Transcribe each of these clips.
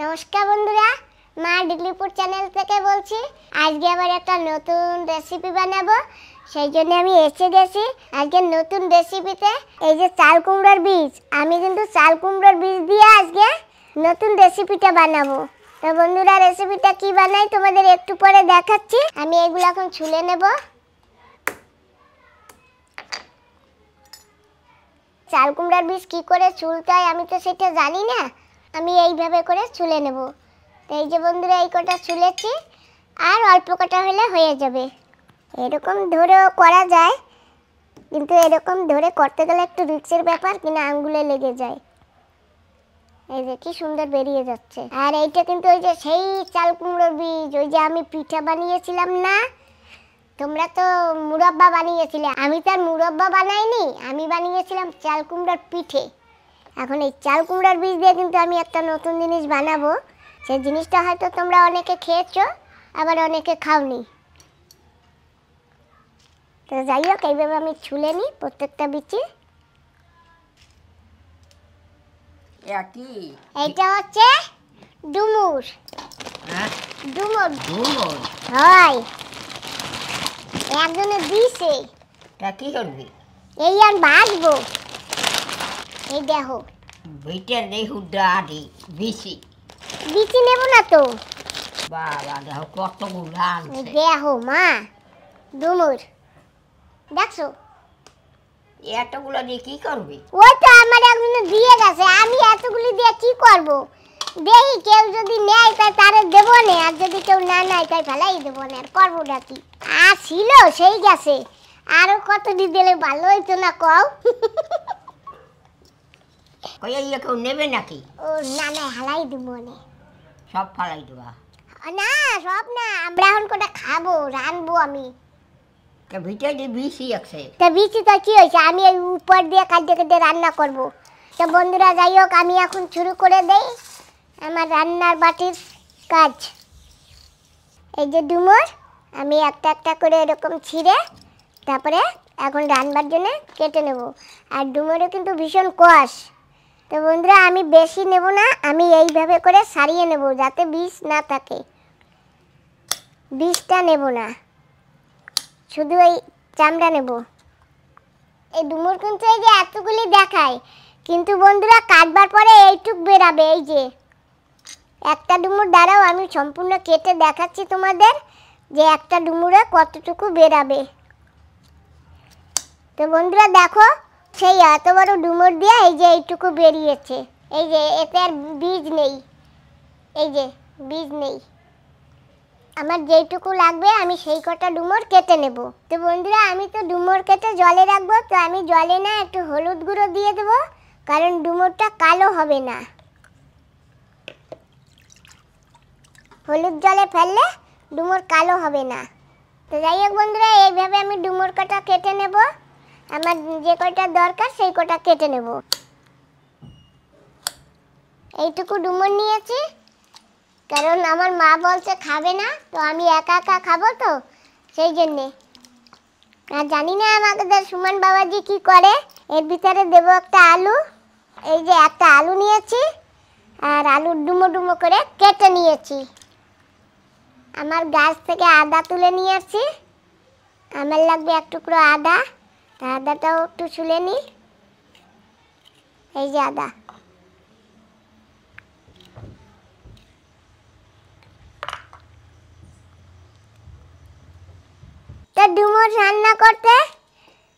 নমস্কার বন্ধুরা, মা ডিগলিপুর চ্যানেল থেকে বলছি। আজকে আবার একটা নতুন রেসিপি বানাবো, সেই জন্য আমি এসে গেছি আজকে নতুন রেসিপিতে। এই যে চাল কুমড়োর বীজ, আমি কিন্তু চাল কুমড়োর বীজ দিয়ে আজকে নতুন রেসিপিটা বানাবো। তো বন্ধুরা, রেসিপিটা কি বানাই তোমাদের একটু পরে দেখাচ্ছি। আমি এগুলো এখন ছুলে নেব। চাল কুমড়ার বীজ কি করে ছুলতে হয় আমি তো সেটা জানি না, আমি এইভাবে করে ছুলে নেব। তো এই যে বন্ধুরা, এই কটা ছুলেছি, আর অল্প কটা হলে হয়ে যাবে। এরকম ধরেও করা যায়, কিন্তু এরকম ধরে করতে গেলে একটু রিস্কের ব্যাপার, কিনা আঙ্গুলে লেগে যায়। এই যে কি সুন্দর বেরিয়ে যাচ্ছে। আর এইটা কিন্তু ওই যে সেই চাল কুমড়োর বীজ, ওই যে আমি পিঠা বানিয়েছিলাম না, তোমরা তো মুরব্বা বানিয়েছিলে, আমি তো আর মুরব্বা বানাইনি, আমি বানিয়েছিলাম চাল কুমড়ার পিঠে। এখন এই চাল কুমড়ার বীজ দিয়ে কিন্তু আমি একটা নতুন জিনিস বানাবো। সেই জিনিসটা হয়তো তোমরা অনেকে খেয়েছো, আবার অনেকে খাওনি। তো যাই হোক, এইভাবে আমি ছুলে নিই প্রত্যেকটা বিচি। এইটা হচ্ছে ডুমুর। ডুমুর ডুমুর হয় একজনের দিছে। তা কি করবি? এই আর ভাজবো। এই দেখো, ভিটার দেখু দাঁড়ি বিচি বিচি নেব না তো। বাবা দেখো কতগুলো আনছে। দেখো মা, ডুমুর দেখছো? এতগুলো দিয়ে কি করবি? ওই তো আমার একজন দিয়ে গেছে, আমি এতগুলি দিয়ে কি করব? দেখি কেউ যদি নেয় তাই তারে দেবো না, আর যদি কেউ না নেয় তাই ফেলাই দেবো না, আর করবো না কি। আর ছিল সেই গেছে, আরো কত দিলে ভালো হইতো না কও? কই কেউ নেবে নাকি? ও না না, হালাই দেবো না। সব ফালাই দেবা? না সব না, আমরা এখন কোটা খাবো, রানবো আমি। তা ভিটার দিয়ে বিচি আছে। তা বিচি তো কি হয়েছে, আমি এই উপর দিয়ে কাটে কেটে রান্না করব। তো বন্ধুরা যাই হোক, আমি এখন শুরু করে দেই আমার রান্নার বাটির কাজ। এই যে ডুমুর, আমি একটা একটা করে এরকম ছিঁড়ে তারপরে এখন রান্নার জন্য কেটে নেব। আর ডুমুরও কিন্তু ভীষণ কষ। তো বন্ধুরা, আমি বেশি নেব না, আমি এইভাবে করে সারিয়ে নেব যাতে বিষ না থাকে। বিষটা নেব না, শুধু এই চামড়া নেব। এই ডুমুর কিন্তু এই যে এতগুলি দেখায়, কিন্তু বন্ধুরা কাটবার পরে এইটুক বেরাবে। এই যে একটা ডুমুর, দাঁড়াও আমি সম্পূর্ণ কেটে দেখাচ্ছি তোমাদের যে একটা ডুমুরে কতটুকু বেরাবে। তো বন্ধুরা দেখো, সেই এত বড় ডুমুর দিয়ে এই যে এইটুকু বেরিয়েছে। এই যে এতে আর বীজ নেই, এই যে বীজ নেই। আমার যেইটুকু লাগবে আমি সেই কটা ডুমুর কেটে নেব। তো বন্ধুরা, আমি তো ডুমুর কেটে জলে রাখবো, তো আমি জলে না একটু হলুদ গুঁড়ো দিয়ে দেবো, কারণ ডুমুরটা কালো হবে না। হলুদ জলে ফেললে ডুমুর কালো হবে না। তো যাই হোক বন্ধুরা, এইভাবে আমি ডুমুর কটা কেটে নেব। আমার যে কটা দরকার সেই কটা কেটে নেব। এইটুকু ডুমুর নিয়েছি, কারণ আমার মা বলছে খাবে না, তো আমি একা একা খাবো, তো সেই জন্যে। আর জানি না আমাদের সুমন বাবাজি কি করে। এর ভিতরে দেবো একটা আলু। এই যে একটা আলু নিয়েছি, আর আলু ডুমো ডুমো করে কেটে নিয়েছি। আমার গাছ থেকে আদা তুলে নিয়ে আসছি, আমার লাগবে এক টুকরো আদা। আদাটাও একটু ছুলে নিই। এই যে আদা। তো ডুমুর রান্না করতে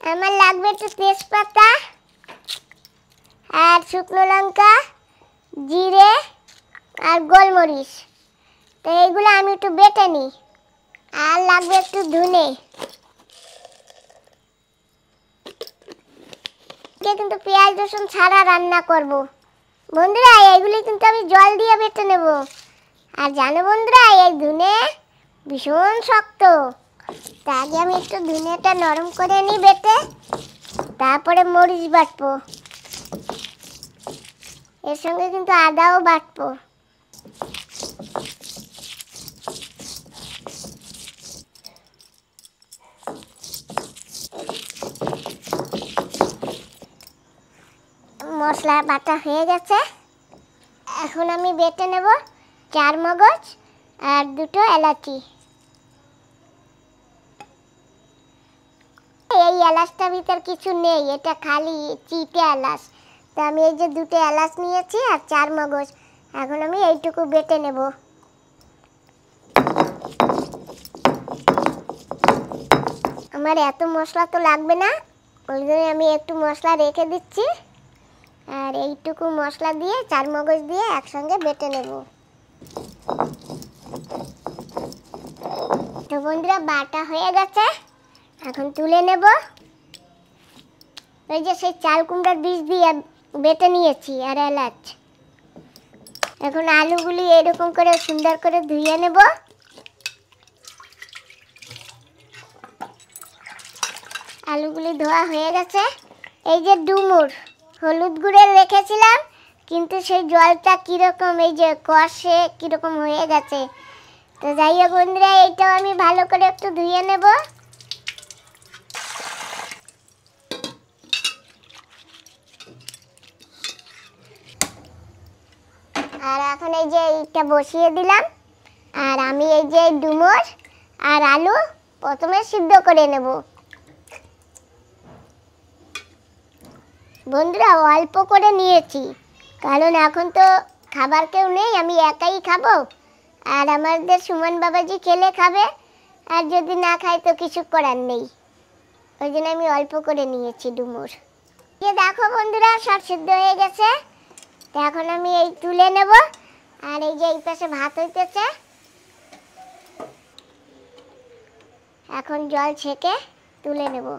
আমার লাগবে একটু তেজপাতা আর শুকনো লঙ্কা, জিরে আর গোলমরিচ। তো এইগুলো আমি একটু বেটে নিই। আর লাগবে একটু ধনে। কিন্তু পেঁয়াজ রসুন ছাড়া রান্না করব বন্ধুরা। এইগুলি কিন্তু আমি জল দিয়ে বেটে নেব। আর জানো বন্ধুরা, এই ধনে ভীষণ শক্ত। তা আগে আমি একটু ধনেটা নরম করে নিই বেটে, তারপরে মরিচ বাটবো। এর সঙ্গে কিন্তু আদাও বাটবো। মশলা বাটা হয়ে গেছে, এখন আমি বেটে নেব 4 মগজ আর 2টো এলাচি। এই এলাচটার ভিতর কিছু নেই, এটা খালি চিটে এলাচ। তো আমি এই যে 2টো এলাচ নিয়েছি আর 4 মগজ, এখন আমি এইটুকু বেটে নেব। আমার এত মশলা তো লাগবে না, ওই জন্য আমি একটু মশলা রেখে দিচ্ছি। আর এইটুকু মশলা দিয়ে 4 মগজ দিয়ে একসঙ্গে বেটে নেব। তো বন্ধুরা বাটা হয়ে গেছে, এখন তুলে নেব। এই যে সেই চাল কুমড়ার বীজ দিয়ে বেটে নিয়েছি আর এলাচ। এখন আলুগুলি এরকম করে সুন্দর করে ধুয়ে নেব। আলুগুলি ধোয়া হয়ে গেছে। এই যে ডুমুর হলুদ গুঁড়ে রেখেছিলাম, কিন্তু সেই জলটা কীরকম এই যে কষে কীরকম হয়ে গেছে। তো যাই হোক বন্ধুরা, এইটাও আমি ভালো করে একটু ধুয়ে নেব। আর এখন এই যে এইটা বসিয়ে দিলাম, আর আমি এই যে ডুমুর আর আলু প্রথমে সিদ্ধ করে নেব। বন্ধুরা অল্প করে নিয়েছি, কারণ এখন তো খাবার কেউ নেই, আমি একাই খাবো। আর আমাদের সুমন বাবাজি খেলে খাবে, আর যদি না খায় তো কিছু করার নেই, ওই জন্য আমি অল্প করে নিয়েছি ডুমুর। যে দেখো বন্ধুরা সব সিদ্ধ হয়ে গেছে। তো এখন আমি এই তুলে নেব। আর এই যে এই পাশে ভাত হইতেছে, এখন জল ছেঁকে তুলে নেব।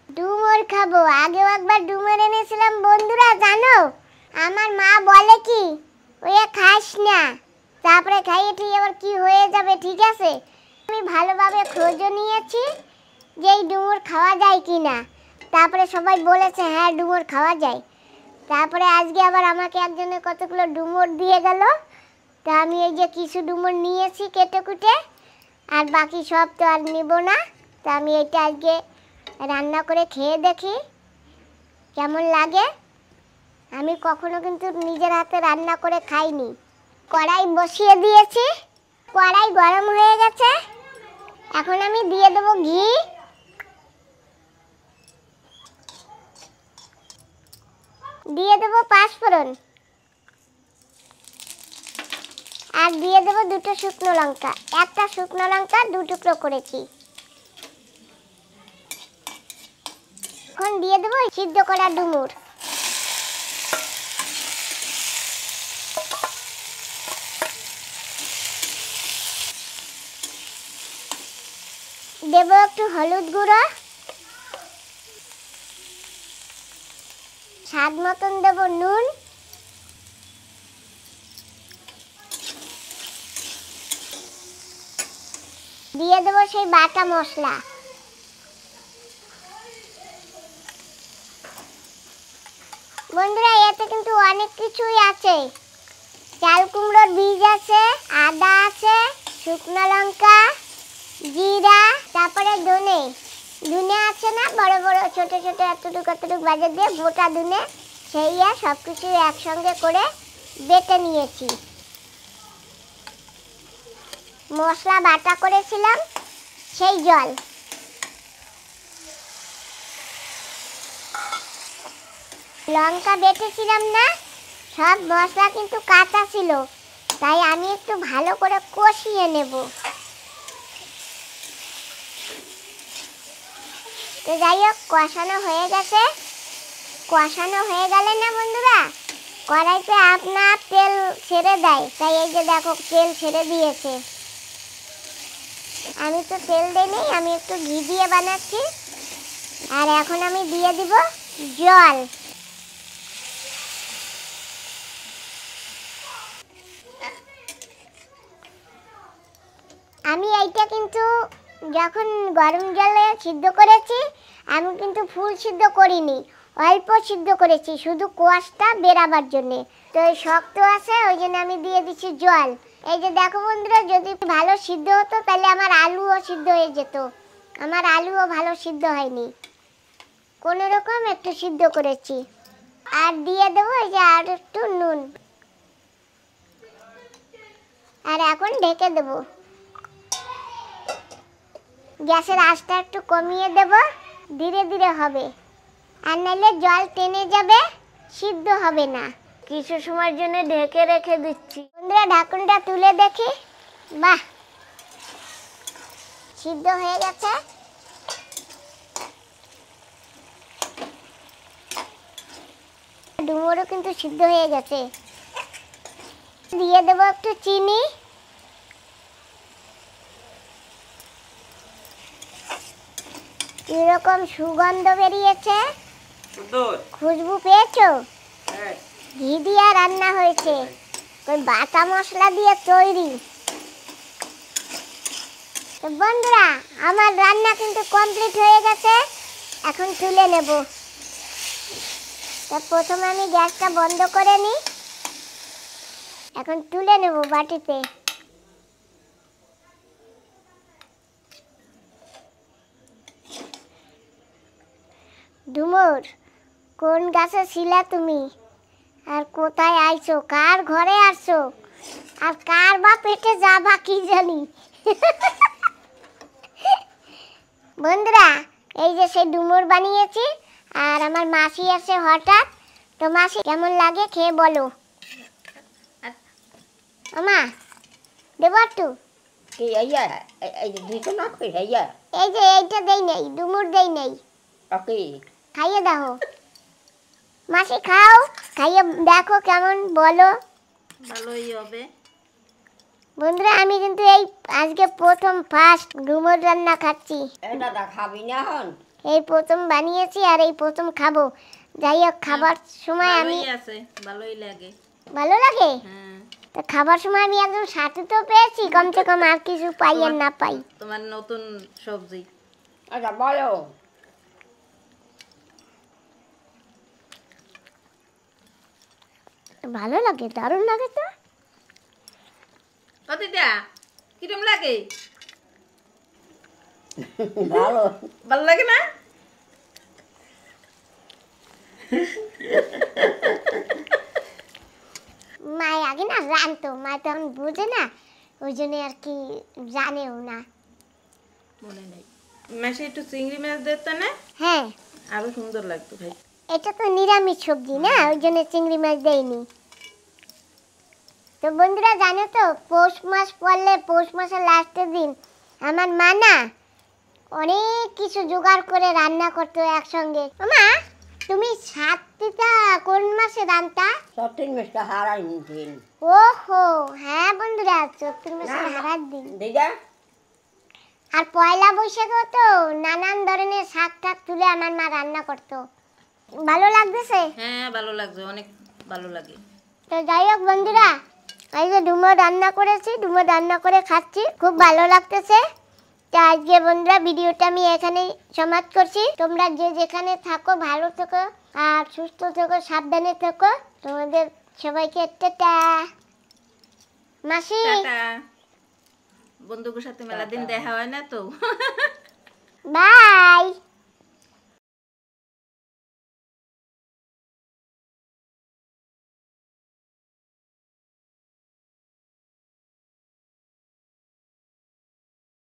ডুমুর খাবো, আগেও একবার ডুমুর এনেছিলাম বন্ধুরা, জানো আমার মা বলে কি ওই খাস না, তারপরে খাইয়ে ঠিক আবার কি হয়ে যাবে, ঠিক আছে। আমি ভালোভাবে খোঁজও নিয়েছি যে এই ডুমুর খাওয়া যায় কি না, তারপরে সবাই বলেছে হ্যাঁ ডুমুর খাওয়া যায়। তারপরে আজকে আবার আমাকে একজনে কতগুলো ডুমুর দিয়ে গেল। তা আমি এই যে কিছু ডুমুর নিয়েছি কেটে কুটে, আর বাকি সব তো আর নিব না। তা আমি এটা আজকে রান্না করে খেয়ে দেখি কেমন লাগে। আমি কখনো কিন্তু নিজের হাতে রান্না করে খাইনি। কড়াই বসিয়ে দিয়েছি, কড়াই গরম হয়ে গেছে। এখন আমি দিয়ে দেবো ঘি, দিয়ে দেবো পাঁচফোড়ন, আর দিয়ে দেবো 2টো শুকনো লঙ্কা। একটা শুকনো লঙ্কা 2 টুকরো করেছি। এখন দিয়ে দেবো সিদ্ধ করা ডুমুর। দেবো একটু হলুদ গুঁড়ো, স্বাদ মতন দেবো নুন, দিয়ে দেবো সেই বাটা মশলা। বন্ধুরা এতে কিন্তু অনেক কিছুই আছে, চাল কুমড়োর বীজ আছে, আদা আছে, শুকনো লঙ্কা, জিরা, তারপরে ধনে আছে না বড় বড় ছোট ছোট এতটুকু বাজার দিয়ে গোটা ধনে, সেই আর সব কিছু একসঙ্গে করে বেটে নিয়েছি। মশলা বাটা করেছিলাম সেই জল, লঙ্কা বেটেছিলাম না, সব মশলা কিন্তু কাঁচা ছিল, তাই আমি একটু ভালো করে কষিয়ে নেব। তো যাই হোক কষানো হয়ে গেছে। কষানো হয়ে গেলে না বন্ধুরা কড়াইতে আপনা আপ তেল ছেড়ে দেয়, তাই এই যে দেখো তেল ছেড়ে দিয়েছে। আমি তো তেল দেইনি, আমি একটু ঘি দিয়ে বানাচ্ছি। আর এখন আমি দিয়ে দিব জল। আমি এইটা কিন্তু যখন গরম জলে সিদ্ধ করেছি, আমি কিন্তু ফুল সিদ্ধ করিনি, অল্প সিদ্ধ করেছি, শুধু কোয়াশটা বেরাবার জন্যে। তো শক্ত আছে ওই জন্য আমি দিয়ে দিচ্ছি জল। এই যে দেখো বন্ধুরা, যদি ভালো সিদ্ধ হতো তাহলে আমার আলুও সিদ্ধ হয়ে যেত। আমার আলুও ভালো সিদ্ধ হয়নি, কোনো রকম একটু সিদ্ধ করেছি। আর দিয়ে দেবো এই যে আর একটু নুন। আর এখন ঢেকে দেবো। গ্যাসের আঁচটা একটু কমিয়ে দেব, ধীরে ধীরে হবে, আর নাহলে জল টেনে যাবে, সিদ্ধ হবে না। কিছু সময়ের জন্য ঢেকে রেখে দিচ্ছি। বন্ধুরা ঢাকনটা তুলে দেখি, বাহ সিদ্ধ হয়ে গেছে। ডুমুরও কিন্তু সিদ্ধ হয়ে গেছে। দিয়ে দেবো একটু চিনি। এরকম সুগন্ধ বেরিয়েছে, খুশবু পেয়েছো? ঘি দিয়ে রান্না হয়েছে, ওই বাটা মশলা দিয়ে তৈরি। তো বন্ধুরা আমার রান্না কিন্তু কমপ্লিট হয়ে গেছে, এখন তুলে নেব। তা প্রথমে আমি গ্যাসটা বন্ধ করে নিই, এখন তুলে নেব বাটিতে। ডুমুর, কোন গাছে ছিলা তুমি, আর কোথায় আইছো, কার ঘরে আসছো, আর কার বা পেটে যাবা কি জানি। বন্ধুরা এই যে সেই ডুমুর বানিয়েছি, আর আমার মাসি আছে হঠাৎ। তো মাসি কেমন লাগে খেয়ে বলো। আমা দেবো একটু? এই যে দুইটা না কই হইয়া এই যে এইটা দেই নেই, ডুমুর দেই নেই, ওকে খাইয়ে দাও। মাসি খাও, খাইয়ে দেখো কেমন, বলো। ভালোই হবে। বন্ধুরা আমি কিন্তু এই আজকে প্রথম ফার্স্ট ডুমুর রান্না খাচ্ছি। দাদা খাবি না হন? এই প্রথম বানিয়েছি আর এই প্রথম খাবো। যাই হোক খাবার সময় আমি ভালোই আছে, ভালোই লাগে। ভালো লাগে। হ্যাঁ, তো খাবার সময় আমি একদম সাথে তো পেয়েছি, কমসে কম আর কিছু পাই আর না পাই। তোমার নতুন সবজি। আচ্ছা বলো। ভালো লাগে, দারুণ লাগে তো। অতিটা কিরম লাগে? ভালো। ভালো লাগে না? মায় আগে না জানতো, মা তো এখন বুঝে না, ওই জন্য আর কি জানেও না। মনে নেই। মাসে একটু চিংড়ি মাছ দিত না, হ্যাঁ আরো সুন্দর লাগতো ভাই। এটা তো নিরামিষ সবজি না, ওই জন্য চিংড়ি মাছ দেয়নি। তো বন্ধুরা জানো তো পৌষ মাস পড়লে, পৌষ মাসের লাস্টের দিন আমার মা না অনেক কিছু জোগাড় করে রান্না করতো একসঙ্গে। মা তুমি সাতটা কোন মাসে রান্তা? সত্যি মিষ্টি হারাই দিন। ওহো হ্যাঁ বন্ধুরা, চৈত্র মাসের হারার দিন। দিদা আর পয়লা বৈশাখেও তো নানান ধরনের শাক টাক তুলে আমার মা রান্না করতো। ভালো লাগতেছে? হ্যাঁ ভালো লাগছে, অনেক ভালো লাগে। তো যাই হোক বন্ধুরা, এই যে ডুমো রান্না করেছি, ডুমো রান্না করে খাচ্ছি, খুব ভালো লাগতেছে। তো আজকে বন্ধুরা ভিডিওটা আমি এখানেই সমাপ্ত করছি। তোমরা যে যেখানে থাকো ভালো থেকো আর সুস্থ থেকো, সাবধানে থেকো। তোমাদের সবাইকে টাটা। মাসি টাটা। বন্ধুদের সাথে মেলা দিন দেখা হয় না তো।